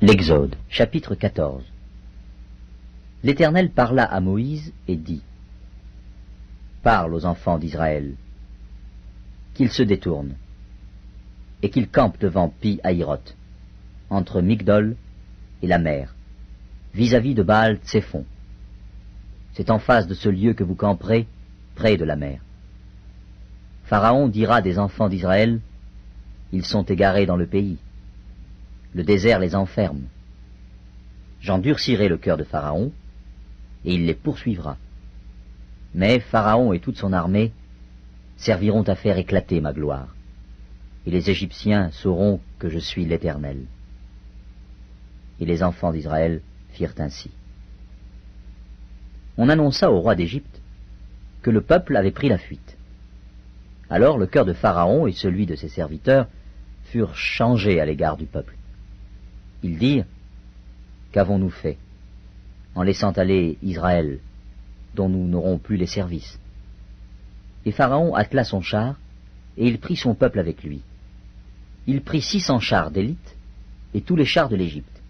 L'Exode, chapitre 14. L'Éternel parla à Moïse et dit: Parle aux enfants d'Israël, qu'ils se détournent, et qu'ils campent devant Pi-Hahiroth, entre Migdol et la mer, vis-à-vis de Baal-Tsephon. C'est en face de ce lieu que vous camperez, près de la mer. Pharaon dira des enfants d'Israël: Ils sont égarés dans le pays. Le désert les enferme. J'endurcirai le cœur de Pharaon, et il les poursuivra. Mais Pharaon et toute son armée serviront à faire éclater ma gloire, et les Égyptiens sauront que je suis l'Éternel. Et les enfants d'Israël firent ainsi. On annonça au roi d'Égypte que le peuple avait pris la fuite. Alors le cœur de Pharaon et celui de ses serviteurs furent changés à l'égard du peuple. Ils dirent: Qu'avons-nous fait en laissant aller Israël, dont nous n'aurons plus les services? Et Pharaon attela son char, et il prit son peuple avec lui. Il prit 600 chars d'élite, et tous les chars de l'Égypte.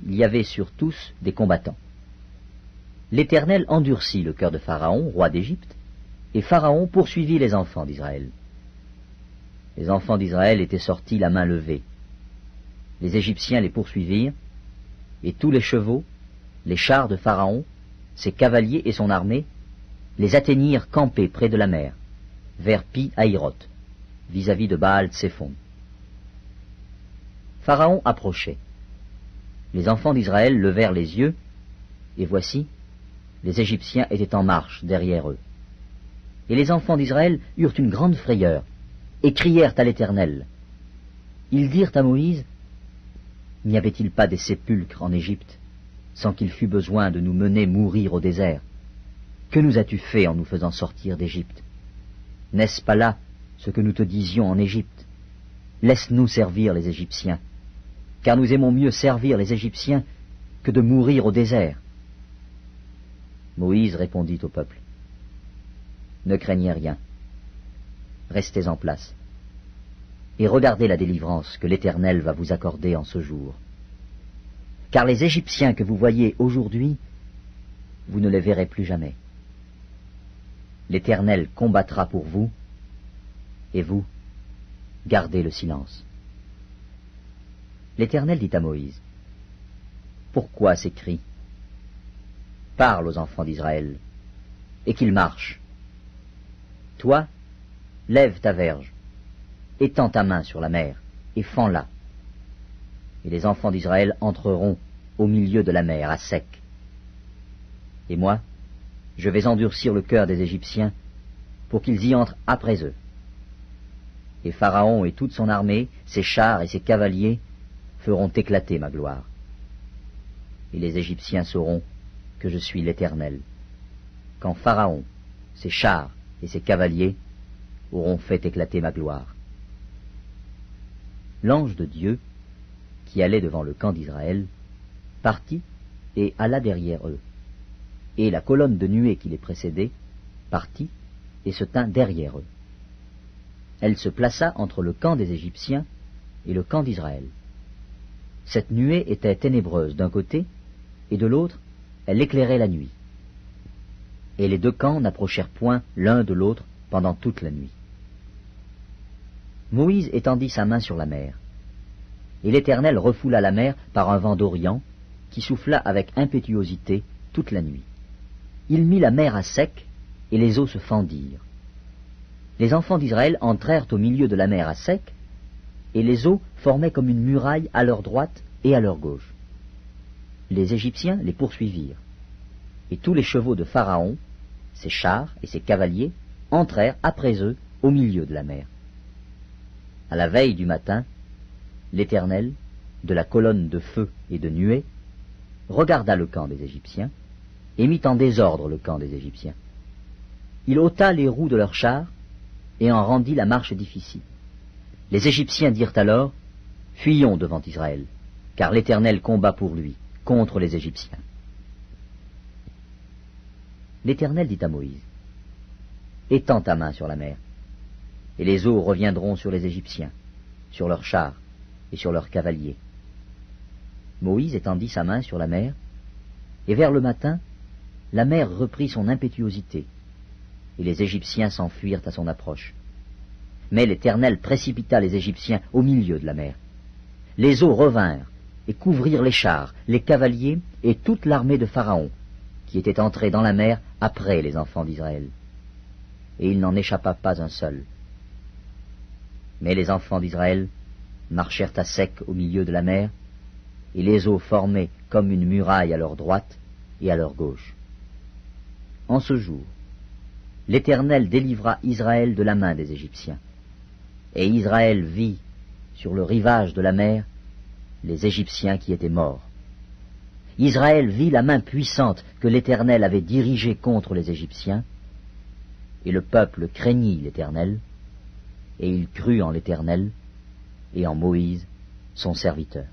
Il y avait sur tous des combattants. L'Éternel endurcit le cœur de Pharaon, roi d'Égypte, et Pharaon poursuivit les enfants d'Israël. Les enfants d'Israël étaient sortis la main levée. Les Égyptiens les poursuivirent, et tous les chevaux, les chars de Pharaon, ses cavaliers et son armée, les atteignirent campés près de la mer, vers Pi-Hahiroth, vis-à-vis de Baal-Tsephon. Pharaon approchait. Les enfants d'Israël levèrent les yeux, et voici, les Égyptiens étaient en marche derrière eux. Et les enfants d'Israël eurent une grande frayeur, et crièrent à l'Éternel. Ils dirent à Moïse: N'y avait-il pas des sépulcres en Égypte, sans qu'il fût besoin de nous mener mourir au désert? Que nous as-tu fait en nous faisant sortir d'Égypte? N'est-ce pas là ce que nous te disions en Égypte? Laisse-nous servir les Égyptiens, car nous aimons mieux servir les Égyptiens que de mourir au désert. Moïse répondit au peuple: Ne craignez rien, restez en place, et regardez la délivrance que l'Éternel va vous accorder en ce jour. Car les Égyptiens que vous voyez aujourd'hui, vous ne les verrez plus jamais. L'Éternel combattra pour vous, et vous, gardez le silence. L'Éternel dit à Moïse: Pourquoi ces cris? Parle aux enfants d'Israël, et qu'ils marchent. Toi, lève ta verge, étends ta main sur la mer, et fends-la. Et les enfants d'Israël entreront au milieu de la mer, à sec. Et moi, je vais endurcir le cœur des Égyptiens, pour qu'ils y entrent après eux. Et Pharaon et toute son armée, ses chars et ses cavaliers, feront éclater ma gloire. Et les Égyptiens sauront que je suis l'Éternel, quand Pharaon, ses chars et ses cavaliers auront fait éclater ma gloire. L'ange de Dieu, qui allait devant le camp d'Israël, partit et alla derrière eux. Et la colonne de nuée qui les précédait partit et se tint derrière eux. Elle se plaça entre le camp des Égyptiens et le camp d'Israël. Cette nuée était ténébreuse d'un côté, et de l'autre, elle éclairait la nuit. Et les deux camps n'approchèrent point l'un de l'autre pendant toute la nuit. Moïse étendit sa main sur la mer, et l'Éternel refoula la mer par un vent d'Orient qui souffla avec impétuosité toute la nuit. Il mit la mer à sec, et les eaux se fendirent. Les enfants d'Israël entrèrent au milieu de la mer à sec, et les eaux formaient comme une muraille à leur droite et à leur gauche. Les Égyptiens les poursuivirent, et tous les chevaux de Pharaon, ses chars et ses cavaliers, entrèrent après eux au milieu de la mer. À la veille du matin, l'Éternel, de la colonne de feu et de nuée, regarda le camp des Égyptiens, et mit en désordre le camp des Égyptiens. Il ôta les roues de leurs chars, et en rendit la marche difficile. Les Égyptiens dirent alors: Fuyons devant Israël, car l'Éternel combat pour lui, contre les Égyptiens. L'Éternel dit à Moïse: Étends ta main sur la mer, et les eaux reviendront sur les Égyptiens, sur leurs chars et sur leurs cavaliers. Moïse étendit sa main sur la mer, et vers le matin, la mer reprit son impétuosité, et les Égyptiens s'enfuirent à son approche. Mais l'Éternel précipita les Égyptiens au milieu de la mer. Les eaux revinrent et couvrirent les chars, les cavaliers et toute l'armée de Pharaon, qui était entrée dans la mer après les enfants d'Israël. Et il n'en échappa pas un seul. Mais les enfants d'Israël marchèrent à sec au milieu de la mer, et les eaux formaient comme une muraille à leur droite et à leur gauche. En ce jour, l'Éternel délivra Israël de la main des Égyptiens. Et Israël vit, sur le rivage de la mer, les Égyptiens qui étaient morts. Israël vit la main puissante que l'Éternel avait dirigée contre les Égyptiens, et le peuple craignit l'Éternel, et il crut en l'Éternel et en Moïse, son serviteur.